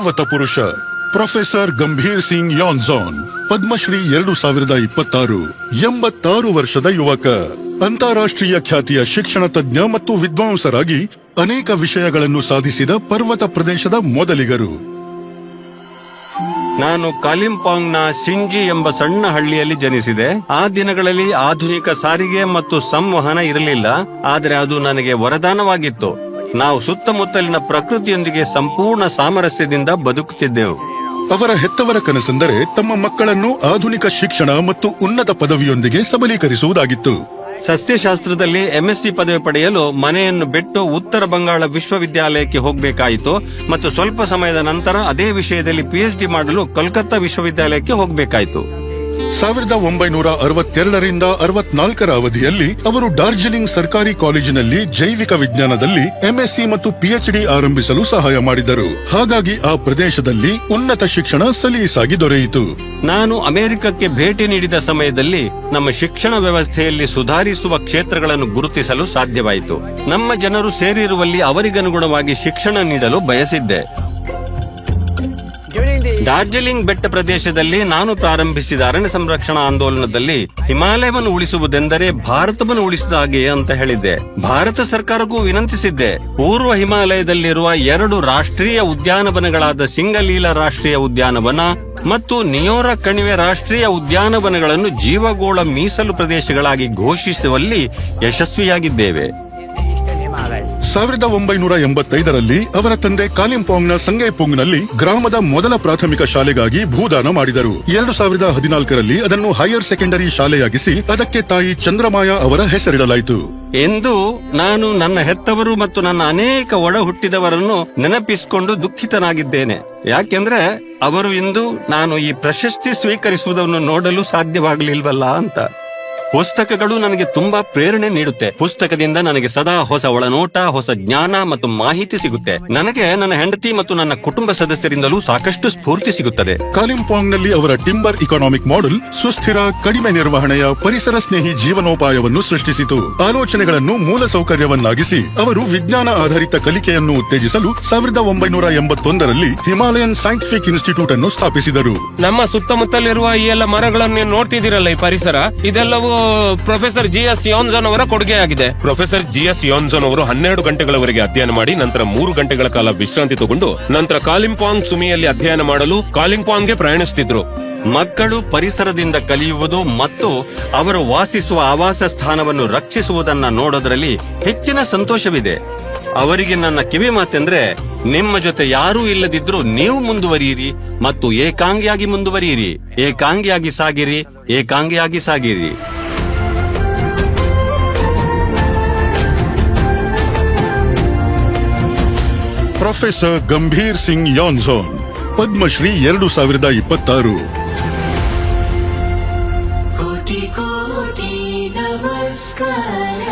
ಪರ್ವತ ಪುರುಷ ಪ್ರೊಫೆಸರ್ ಗಂಭೀರ್ ಸಿಂಗ್ ಯಾನ್ಸಾನ್, ಪದ್ಮಶ್ರೀ 2026. 86 ವರ್ಷದ ಯುವಕ, ಅಂತಾರಾಷ್ಟ್ರೀಯ ಖ್ಯಾತಿಯ ಶಿಕ್ಷಣ ತಜ್ಞ ಮತ್ತು ವಿದ್ವಾಂಸರಾಗಿ ಅನೇಕ ವಿಷಯಗಳನ್ನು ಸಾಧಿಸಿದ ಪರ್ವತ ಪ್ರದೇಶದ ಮೊದಲಿಗರು. ನಾನು ಕಾಲಿಂಪಾಂಗ್ನ ಸಿಂಜಿ ಎಂಬ ಸಣ್ಣ ಹಳ್ಳಿಯಲ್ಲಿ ಜನಿಸಿದೆ. ಆ ದಿನಗಳಲ್ಲಿ ಆಧುನಿಕ ಸಾರಿಗೆ ಮತ್ತು ಸಂವಹನ ಇರಲಿಲ್ಲ, ಆದರೆ ಅದು ನನಗೆ ವರದಾನವಾಗಿತ್ತು. ನಾವು ಸುತ್ತಮುತ್ತಲಿನ ಪ್ರಕೃತಿಯೊಂದಿಗೆ ಸಂಪೂರ್ಣ ಸಾಮರಸ್ಯದಿಂದ ಬದುಕುತ್ತಿದ್ದೆವು. ಅವರ ಹೆತ್ತವರ ಕನಸೆಂದರೆ ತಮ್ಮ ಮಕ್ಕಳನ್ನು ಆಧುನಿಕ ಶಿಕ್ಷಣ ಮತ್ತು ಉನ್ನತ ಪದವಿಯೊಂದಿಗೆ ಸಬಲೀಕರಿಸುವುದಾಗಿತ್ತು. ಸಸ್ಯಶಾಸ್ತ್ರದಲ್ಲಿ ಎಂಎಸ್ಸಿ ಪದವಿ ಪಡೆಯಲು ಮನೆಯನ್ನು ಬಿಟ್ಟು ಉತ್ತರ ಬಂಗಾಳ ವಿಶ್ವವಿದ್ಯಾಲಯಕ್ಕೆ ಹೋಗಬೇಕಾಯಿತು ಮತ್ತು ಸ್ವಲ್ಪ ಸಮಯದ ನಂತರ ಅದೇ ವಿಷಯದಲ್ಲಿ PhD ಮಾಡಲು ಕೋಲ್ಕತ್ತಾ ವಿಶ್ವವಿದ್ಯಾಲಯಕ್ಕೆ ಹೋಗಬೇಕಾಯಿತು. 1962 ರಿಂದ 64 ಅವಧಿಯಲ್ಲಿ ಅವರು ಡಾರ್ಜಿಲಿಂಗ್ ಸರ್ಕಾರಿ ಕಾಲೇಜಿನಲ್ಲಿ ಜೈವಿಕ ವಿಜ್ಞಾನದಲ್ಲಿ MSc ಮತ್ತು PhD ಆರಂಭಿಸಲು ಸಹಾಯ ಮಾಡಿದರು. ಹಾಗಾಗಿ ಆ ಪ್ರದೇಶದಲ್ಲಿ ಉನ್ನತ ಶಿಕ್ಷಣ ಸಲೀಸಾಗಿ ದೊರೆಯಿತು. ನಾನು ಅಮೆರಿಕಕ್ಕೆ ಭೇಟಿ ನೀಡಿದ ಸಮಯದಲ್ಲಿ ನಮ್ಮ ಶಿಕ್ಷಣ ವ್ಯವಸ್ಥೆಯಲ್ಲಿ ಸುಧಾರಿಸುವ ಕ್ಷೇತ್ರಗಳನ್ನು ಗುರುತಿಸಲು ಸಾಧ್ಯವಾಯಿತು. ನಮ್ಮ ಜನರು ಸೇರಿರುವಲ್ಲಿ ಅವರಿಗನುಗುಣವಾಗಿ ಶಿಕ್ಷಣ ನೀಡಲು ಬಯಸಿದ್ದೆ. ಡಾರ್ಜಿಲಿಂಗ್ ಬೆಟ್ಟ ಪ್ರದೇಶದಲ್ಲಿ ನಾನು ಪ್ರಾರಂಭಿಸಿದ ಅರಣ್ಯ ಸಂರಕ್ಷಣಾ ಆಂದೋಲನದಲ್ಲಿ ಹಿಮಾಲಯವನ್ನು ಉಳಿಸುವುದೆಂದರೆ ಭಾರತವನ್ನು ಉಳಿಸಿದ ಹಾಗೆ ಅಂತ ಹೇಳಿದ್ದೆ. ಭಾರತ ಸರ್ಕಾರಕ್ಕೂ ವಿನಂತಿಸಿದ್ದೆ, ಪೂರ್ವ ಹಿಮಾಲಯದಲ್ಲಿರುವ 2 ರಾಷ್ಟ್ರೀಯ ಉದ್ಯಾನವನಗಳಾದ ಸಿಂಗಲೀಲಾ ರಾಷ್ಟ್ರೀಯ ಉದ್ಯಾನವನ ಮತ್ತು ನಿಯೋರಾ ಕಣಿವೆ ರಾಷ್ಟ್ರೀಯ ಉದ್ಯಾನವನಗಳನ್ನು ಜೀವಗೋಳ ಮೀಸಲು ಪ್ರದೇಶಗಳಾಗಿ ಘೋಷಿಸುವಲ್ಲಿ ಯಶಸ್ವಿಯಾಗಿದ್ದೇವೆ. 1985ರಲ್ಲಿ ಅವರ ತಂದೆ ಕಾಲಿಂಪಾಂಗ್ನ ಸಂಗೈಪುಂಗ್ನಲ್ಲಿ ಗ್ರಾಮದ ಮೊದಲ ಪ್ರಾಥಮಿಕ ಶಾಲೆಗಾಗಿ ಭೂದಾನ ಮಾಡಿದರು. 2014ರಲ್ಲಿ ಅದನ್ನು ಹೈಯರ್ ಸೆಕೆಂಡರಿ ಶಾಲೆಯಾಗಿಸಿ ಅದಕ್ಕೆ ತಾಯಿ ಚಂದ್ರಮಾಯಾ ಅವರ ಹೆಸರಿಡಲಾಯಿತು. ಎಂದು ನಾನು ನನ್ನ ಹೆತ್ತವರು ಮತ್ತು ನನ್ನ ಅನೇಕ ಒಡ ಹುಟ್ಟಿದವರನ್ನು ನೆನಪಿಸಿಕೊಂಡು ದುಃಖಿತನಾಗಿದ್ದೇನೆ. ಯಾಕೆಂದ್ರೆ ಅವರು ಇಂದು ನಾನು ಈ ಪ್ರಶಸ್ತಿ ಸ್ವೀಕರಿಸುವುದನ್ನು ನೋಡಲು ಸಾಧ್ಯವಾಗಲಿಲ್ವಲ್ಲ ಅಂತ. ಪುಸ್ತಕಗಳು ನನಗೆ ತುಂಬಾ ಪ್ರೇರಣೆ ನೀಡುತ್ತೆ. ಪುಸ್ತಕದಿಂದ ನನಗೆ ಸದಾ ಹೊಸ ಒಳನೋಟ, ಹೊಸ ಜ್ಞಾನ ಮತ್ತು ಮಾಹಿತಿ ಸಿಗುತ್ತೆ. ನನಗೆ ನನ್ನ ಹೆಂಡತಿ ಮತ್ತು ನನ್ನ ಕುಟುಂಬ ಸದಸ್ಯರಿಂದಲೂ ಸಾಕಷ್ಟು ಸ್ಫೂರ್ತಿ ಸಿಗುತ್ತದೆ. ಕಾಲಿಂಪಾಂಗ್ನಲ್ಲಿ ಅವರ ಟಿಂಬರ್ ಇಕಾನಾಮಿಕ್ ಮಾಡೆಲ್ ಸುಸ್ಥಿರ, ಕಡಿಮೆ ನಿರ್ವಹಣೆಯ, ಪರಿಸರ ಸ್ನೇಹಿ ಜೀವನೋಪಾಯವನ್ನು ಸೃಷ್ಟಿಸಿತು. ಆಲೋಚನೆಗಳನ್ನು ಮೂಲ ಸೌಕರ್ಯವನ್ನಾಗಿಸಿ ಅವರು ವಿಜ್ಞಾನ ಆಧಾರಿತ ಕಲಿಕೆಯನ್ನು ಉತ್ತೇಜಿಸಲು 1981ರಲ್ಲಿ ಹಿಮಾಲಯನ್ ಸೈಂಟಿಫಿಕ್ ಇನ್ಸ್ಟಿಟ್ಯೂಟ್ ಅನ್ನು ಸ್ಥಾಪಿಸಿದರು. ನಮ್ಮ ಸುತ್ತಮುತ್ತಲಿರುವ ಈ ಎಲ್ಲ ಮರಗಳನ್ನು ನೋಡ್ತಿದ್ದೀರಲ್ಲ, ಈ ಪರಿಸರ ಇದೆಲ್ಲವೂ ಪ್ರೊಫೆಸರ್ GS ಯಾನ್ಸಾನ್ ಅವರ ಕೊಡುಗೆಯಾಗಿದೆ. ಪ್ರೊಫೆಸರ್ GS ಯಾನ್ಸಾನ್ ಅವರು 12 ಗಂಟೆಗಳವರೆಗೆ ಅಧ್ಯಯನ ಮಾಡಿ ನಂತರ 3 ಗಂಟೆಗಳ ಕಾಲ ವಿಶ್ರಾಂತಿ ತಗೊಂಡು ನಂತರ ಕಾಲಿಂಪಾಂಗ್ ಸುಮಿಯಲ್ಲಿ ಅಧ್ಯಯನ ಮಾಡಲು ಕಾಲಿಂಪಾಂಗ್ಗೆ ಪ್ರಯಾಣಿಸುತ್ತಿದ್ರು. ಮಕ್ಕಳು ಪರಿಸರದಿಂದ ಕಲಿಯುವುದು ಮತ್ತು ಅವರು ವಾಸಿಸುವ ಆವಾಸ ಸ್ಥಾನವನ್ನು ರಕ್ಷಿಸುವುದನ್ನ ನೋಡೋದ್ರಲ್ಲಿ ಹೆಚ್ಚಿನ ಸಂತೋಷವಿದೆ. ಅವರಿಗೆ ನನ್ನ ಕಿವಿ ಮಾತೆಂದ್ರೆ, ನಿಮ್ಮ ಜೊತೆ ಯಾರೂ ಇಲ್ಲದಿದ್ರೂ ನೀವು ಮುಂದುವರಿಯಿರಿ ಮತ್ತು ಏಕಾಂಗಿಯಾಗಿ ಮುಂದುವರಿಯಿರಿ. ಏಕಾಂಗಿಯಾಗಿ ಸಾಗಿರಿ, ಏಕಾಂಗಿಯಾಗಿ ಸಾಗಿರಿ. ಪ್ರೊಫೆಸರ್ ಗಂಭೀರ್ ಸಿಂಗ್ ಯಾನ್ಸಾನ್, ಪದ್ಮಶ್ರೀ 2026. ಕೋಟಿ ಕೋಟಿ ನಮಸ್ಕಾರ.